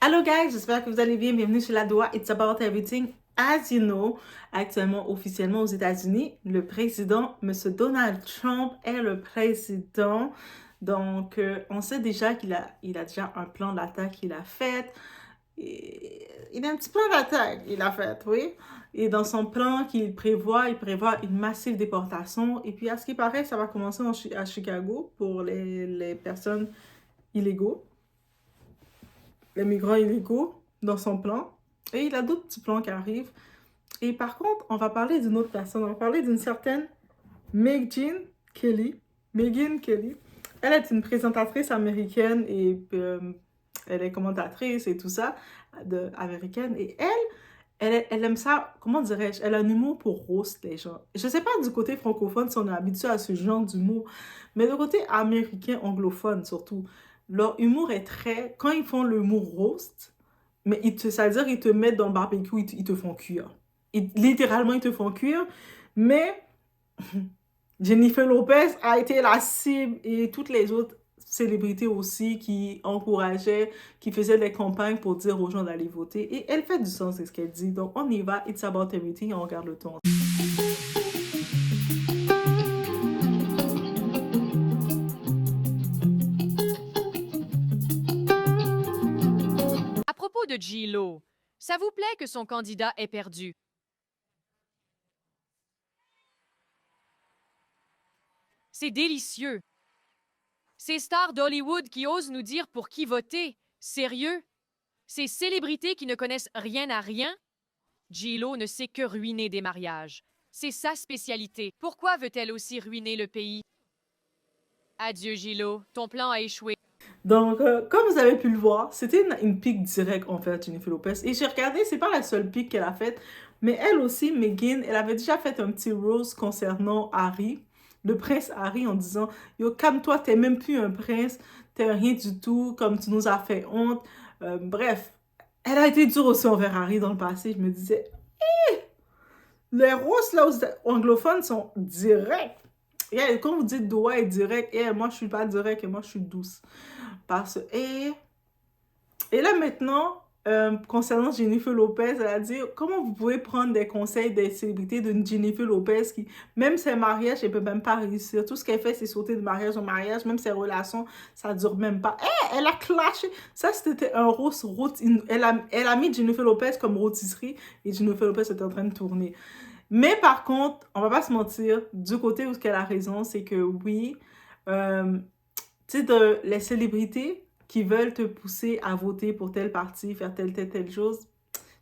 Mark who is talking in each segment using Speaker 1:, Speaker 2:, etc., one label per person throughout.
Speaker 1: Hello guys, j'espère que vous allez bien. Bienvenue sur La Doua. It's about everything. As you know, actuellement, officiellement aux États-Unis, le président, M. Donald Trump, est le président. Donc, on sait déjà qu'il a déjà un plan d'attaque qu'il a fait. Il a un petit plan d'attaque qu'il a fait, oui. Et dans son plan il prévoit une massive déportation. Et puis, à ce qui paraît, ça va commencer à Chicago pour les personnes illégaux, les migrants illégaux dans son plan. Et il a d'autres petits plans qui arrivent. Et par contre, on va parler d'une autre personne. On va parler d'une certaine Megyn Kelly. Megyn Kelly. Elle est une présentatrice américaine et elle est commentatrice et tout ça, américaine. Et elle aime ça, comment dirais-je, elle a un humour pour roast les gens. Je sais pas du côté francophone si on est habitué à ce genre d'humour, mais du côté américain, anglophone surtout, leur humour est très... Quand ils font l'humour roast, mais ça veut dire qu'ils te mettent dans le barbecue, ils te font cuire. Littéralement, ils te font cuire, mais Jennifer Lopez a été la cible et toutes les autres célébrités aussi qui encourageaient, qui faisaient des campagnes pour dire aux gens d'aller voter. Et elle fait du sens, c'est ce qu'elle dit. Donc, on y va. It's about everything. On regarde le temps.
Speaker 2: À propos de J-Lo, ça vous plaît que son candidat ait perdu? C'est délicieux. Ces stars d'Hollywood qui osent nous dire pour qui voter. Sérieux? Ces célébrités qui ne connaissent rien à rien? J-Lo ne sait que ruiner des mariages. C'est sa spécialité. Pourquoi veut-elle aussi ruiner le pays? Adieu, J-Lo. Ton plan a échoué.
Speaker 1: Donc, comme vous avez pu le voir, c'était une pique directe en fait, Jennifer Lopez. Et j'ai regardé, c'est pas la seule pique qu'elle a faite, mais elle aussi, Megyn, elle avait déjà fait un petit rose concernant Harry, le prince Harry, en disant yo, calme-toi, t'es même plus un prince, t'es rien du tout, comme tu nous as fait honte. Bref, elle a été dure aussi envers Harry dans le passé. Je me disais, les roses là aux anglophones sont directs. Et quand vous dites doigt est direct, et moi je suis pas direct et moi je suis douce. Parce et là maintenant, concernant Jennifer Lopez, elle a dit comment vous pouvez prendre des conseils des célébrités d'une Jennifer Lopez qui, même ses mariages, elle peut même pas réussir. Tout ce qu'elle fait, c'est sauter de mariage en mariage, même ses relations, ça dure même pas. Elle a clashé. Ça, c'était un rose. Elle a mis Jennifer Lopez comme rôtisserie et Jennifer Lopez était en train de tourner. Mais par contre, on va pas se mentir, du côté où elle a raison, c'est que oui, euh, tu sais, les célébrités qui veulent te pousser à voter pour tel parti, faire telle chose,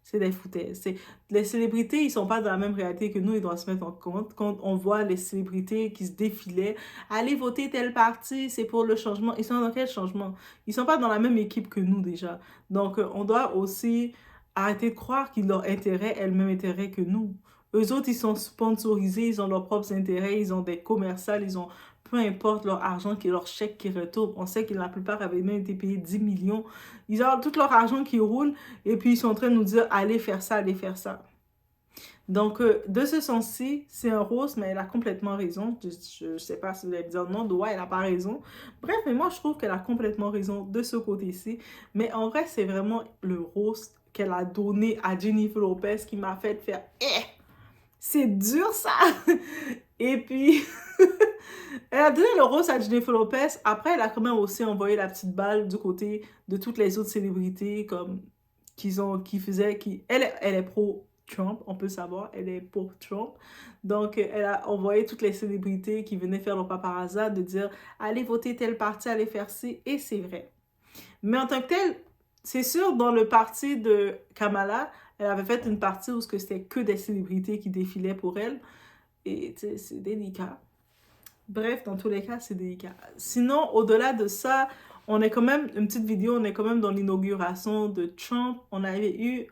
Speaker 1: c'est des foutaises. Les célébrités, ils sont pas dans la même réalité que nous, ils doivent se mettre en compte. Quand on voit les célébrités qui se défilaient, allez voter tel parti, c'est pour le changement. Ils sont dans quel changement? Ils sont pas dans la même équipe que nous déjà. Donc, on doit aussi arrêter de croire qu'ils ont leur intérêt est le même intérêt que nous. Eux autres, ils sont sponsorisés, ils ont leurs propres intérêts, ils ont des commerciales, ils ont peu importe leur argent, leur chèque qui retourne. On sait que la plupart avaient même été payés 10 millions. Ils ont tout leur argent qui roule et puis ils sont en train de nous dire allez faire ça, allez faire ça. Donc, de ce sens-ci, c'est un rose, mais elle a complètement raison. Je ne sais pas si vous allez me dire non, ouais, elle n'a pas raison. Bref, mais moi, je trouve qu'elle a complètement raison de ce côté-ci. Mais en vrai, c'est vraiment le rose qu'elle a donné à Jennifer Lopez qui m'a fait faire c'est dur ça! Et puis, elle a donné le rose à Jennifer Lopez. Après, elle a quand même aussi envoyé la petite balle du côté de toutes les autres célébrités comme elle est pro Trump, on peut savoir, elle est pour Trump. Donc, elle a envoyé toutes les célébrités qui venaient faire leur paparazzi de dire allez voter tel parti, allez faire ci, et c'est vrai. Mais en tant que tel, c'est sûr, dans le parti de Kamala, elle avait fait une partie où c'était que des célébrités qui défilaient pour elle. Et c'est délicat. Bref, dans tous les cas, c'est délicat. Sinon, au-delà de ça, on est quand même, une petite vidéo, on est quand même dans l'inauguration de Trump. On est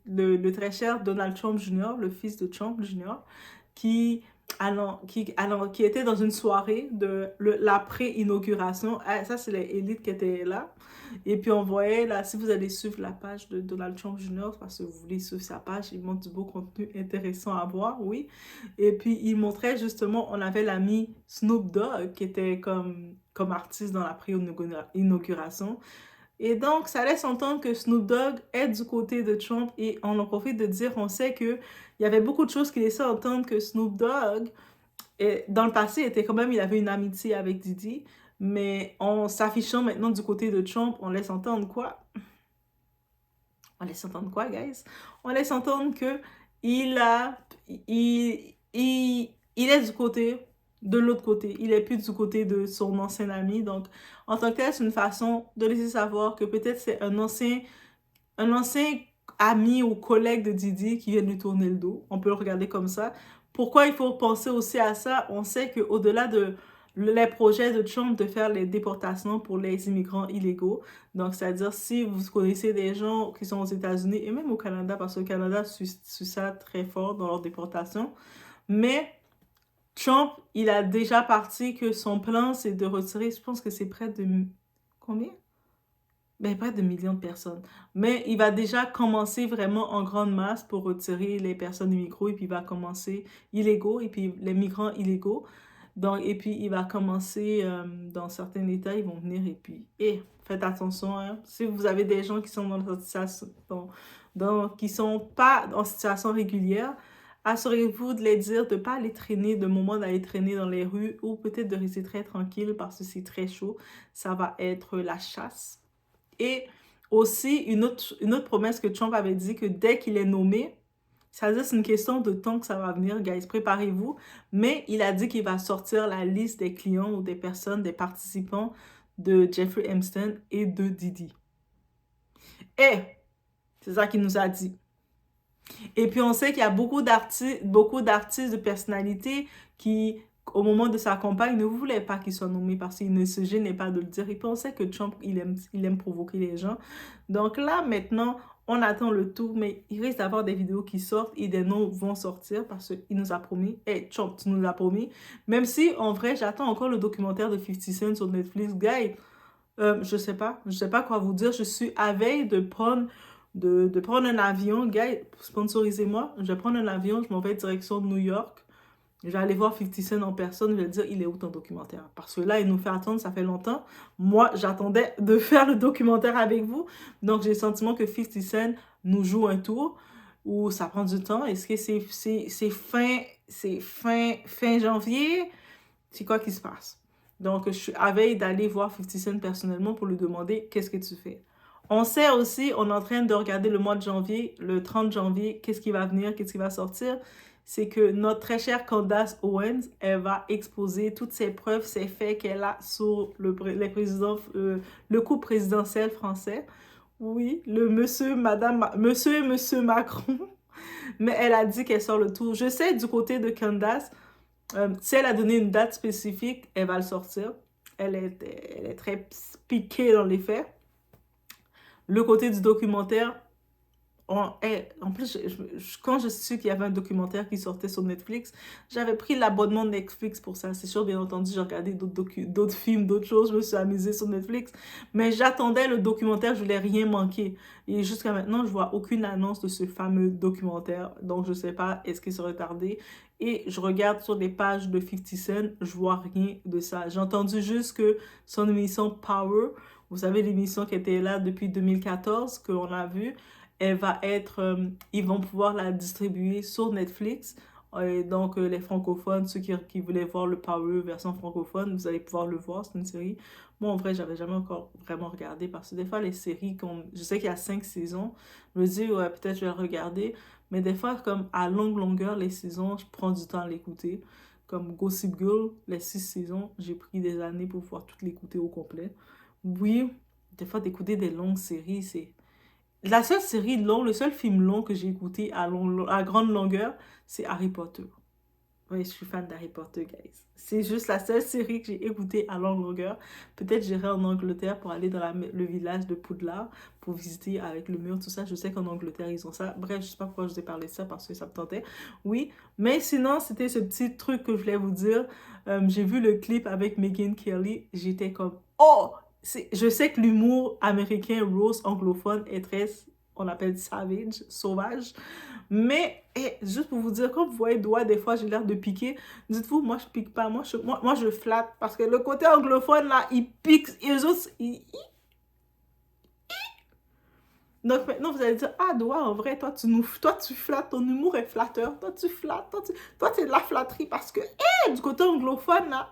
Speaker 1: le très cher Donald Trump Jr., le fils de Trump Jr., qui, qui était dans une soirée de la pré-inauguration. Ah, ça, c'est les élites qui étaient là. Et puis, on voyait, là, si vous allez suivre la page de Donald Trump Jr., parce que vous voulez suivre sa page, il montre du beau contenu intéressant à voir, oui. Et puis, il montrait justement, on avait l'ami Snoop Dogg qui était comme artiste dans la pré-inauguration. Et donc, ça laisse entendre que Snoop Dogg est du côté de Trump et on en profite de dire, on sait qu'il y avait beaucoup de choses qui laissaient entendre que Snoop Dogg, dans le passé, était quand même, il avait une amitié avec Diddy, mais en s'affichant maintenant du côté de Trump, on laisse entendre quoi? On laisse entendre quoi, guys? On laisse entendre que il a, il est du côté, de l'autre côté. Il est plus du côté de son ancien ami. Donc, en tant que tel, c'est une façon de laisser savoir que peut-être c'est un ancien ami ou collègue de Didi qui vient lui tourner le dos. On peut le regarder comme ça. Pourquoi il faut penser aussi à ça? On sait qu'au-delà de les projets de Trump de faire les déportations pour les immigrants illégaux, donc c'est-à-dire si vous connaissez des gens qui sont aux États-Unis et même au Canada, parce que le Canada suit ça très fort dans leur déportation, mais Trump, il a déjà parti que son plan, c'est de retirer, je pense que c'est près de... Combien? Ben, pas de millions de personnes. Mais il va déjà commencer vraiment en grande masse pour retirer les personnes illégaux et puis il va commencer illégaux et puis les migrants illégaux. Donc, et puis il va commencer dans certains États, ils vont venir et puis, faites attention, hein. Si vous avez des gens qui sont dans cette situation, qui sont pas en situation régulière, assurez-vous de les dire de ne pas aller traîner, de moment d'aller traîner dans les rues ou peut-être de rester très tranquille parce que c'est très chaud. Ça va être la chasse. Et aussi, une autre promesse que Trump avait dit que dès qu'il est nommé, ça veut dire c'est une question de temps que ça va venir, guys, préparez-vous. Mais il a dit qu'il va sortir la liste des clients ou des personnes, des participants de Jeffrey Epstein et de Diddy. Et c'est ça qu'il nous a dit. Et puis on sait qu'il y a beaucoup d'artistes, de personnalités qui, au moment de sa campagne, ne voulaient pas qu'il soit nommé parce qu'il ne se gênait pas de le dire. Et puis on sait que Trump, il aime provoquer les gens. Donc là, maintenant, on attend le tout, mais il risque d'avoir des vidéos qui sortent et des noms vont sortir parce qu'il nous a promis. Hey, Trump, tu nous as promis. Même si, en vrai, j'attends encore le documentaire de 50 Cent sur Netflix. Guys, je sais pas quoi vous dire. Je suis à veille de prendre un avion. Gars, sponsorisez-moi. Je vais prendre un avion, je m'en vais direction New York. Je vais aller voir 50 Cent en personne. Je vais dire, il est où ton documentaire? Parce que là, il nous fait attendre, ça fait longtemps. Moi, j'attendais de faire le documentaire avec vous. Donc, j'ai le sentiment que 50 Cent nous joue un tour où ça prend du temps. Est-ce que c'est fin janvier? C'est quoi qui se passe? Donc, je suis à veille d'aller voir 50 Cent personnellement pour lui demander qu'est-ce que tu fais. On sait aussi, on est en train de regarder le mois de janvier, le 30 janvier, qu'est-ce qui va venir, qu'est-ce qui va sortir. C'est que notre très chère Candace Owens, elle va exposer toutes ses preuves, ses faits qu'elle a sur le coup présidentiel français. Oui, le monsieur et monsieur Macron. Mais elle a dit qu'elle sort le tour. Je sais du côté de Candace, si elle a donné une date spécifique, elle va le sortir. Elle est très piquée dans les faits. Le côté du documentaire, en plus, quand je suis qu'il y avait un documentaire qui sortait sur Netflix, j'avais pris l'abonnement de Netflix pour ça. C'est sûr, bien entendu, j'ai regardé d'autres films, d'autres choses, je me suis amusée sur Netflix. Mais j'attendais le documentaire, je voulais rien manquer. Et jusqu'à maintenant, je vois aucune annonce de ce fameux documentaire. Donc, je sais pas, est-ce qu'il serait tardé? Et je regarde sur les pages de 50 Cent, je vois rien de ça. J'ai entendu juste que son émission Power, vous savez, l'émission qui était là depuis 2014, qu'on a vue, elle va être, ils vont pouvoir la distribuer sur Netflix. Donc, les francophones, ceux qui voulaient voir le Power version francophone, vous allez pouvoir le voir, c'est une série. Moi, en vrai, j'avais jamais encore vraiment regardé parce que des fois, les séries, je sais qu'il y a 5 saisons, je me dis, ouais, peut-être je vais le regarder. Mais des fois, comme à longue longueur, les saisons, je prends du temps à l'écouter. Comme Gossip Girl, les 6 saisons, j'ai pris des années pour pouvoir toutes l'écouter au complet. Oui, des fois, d'écouter des longues séries, c'est... La seule série longue, le seul film long que j'ai écouté à grande longueur, c'est Harry Potter. Oui, je suis fan d'Harry Potter, guys. C'est juste la seule série que j'ai écoutée à longue longueur. Peut-être j'irai en Angleterre pour aller dans le village de Poudlard pour visiter avec le mur, tout ça. Je sais qu'en Angleterre, ils ont ça. Bref, je sais pas pourquoi je vous ai parlé de ça parce que ça me tentait. Oui, mais sinon, c'était ce petit truc que je voulais vous dire. J'ai vu le clip avec Megyn Kelly. J'étais comme, oh! Je sais que l'humour américain, rose, anglophone est très, on appelle savage, sauvage. Mais, juste pour vous dire, quand vous voyez doigt, des fois, j'ai l'air de piquer. Dites-vous, moi, je pique pas. Moi, je flatte. Parce que le côté anglophone, là, il pique. Et eux autres, Donc maintenant, vous allez dire, ah, Doa, en vrai, toi, tu flattes, ton humour est flatteur, toi, tu flattes, toi, c'est de la flatterie parce que, du côté anglophone, là,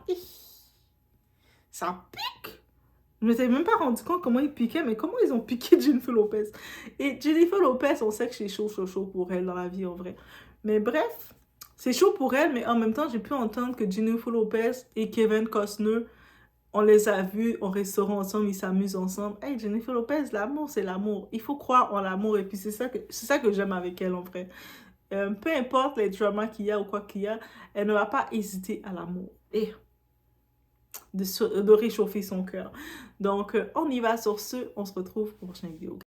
Speaker 1: ça pique. Je ne m'étais même pas rendu compte comment ils piquaient, mais comment ils ont piqué Jennifer Lopez. Et Jennifer Lopez, on sait que c'est chaud, chaud, chaud pour elle dans la vie, en vrai. Mais bref, c'est chaud pour elle, mais en même temps, j'ai pu entendre que Jennifer Lopez et Kevin Costner, on les a vus au restaurant ensemble, ils s'amusent ensemble. Hey, Jennifer Lopez, l'amour, c'est l'amour. Il faut croire en l'amour, et puis c'est ça que j'aime avec elle, en vrai. Peu importe les dramas qu'il y a ou quoi qu'il y a, elle ne va pas hésiter à l'amour. Et de réchauffer son cœur. Donc, on y va sur ce. On se retrouve pour la prochaine vidéo.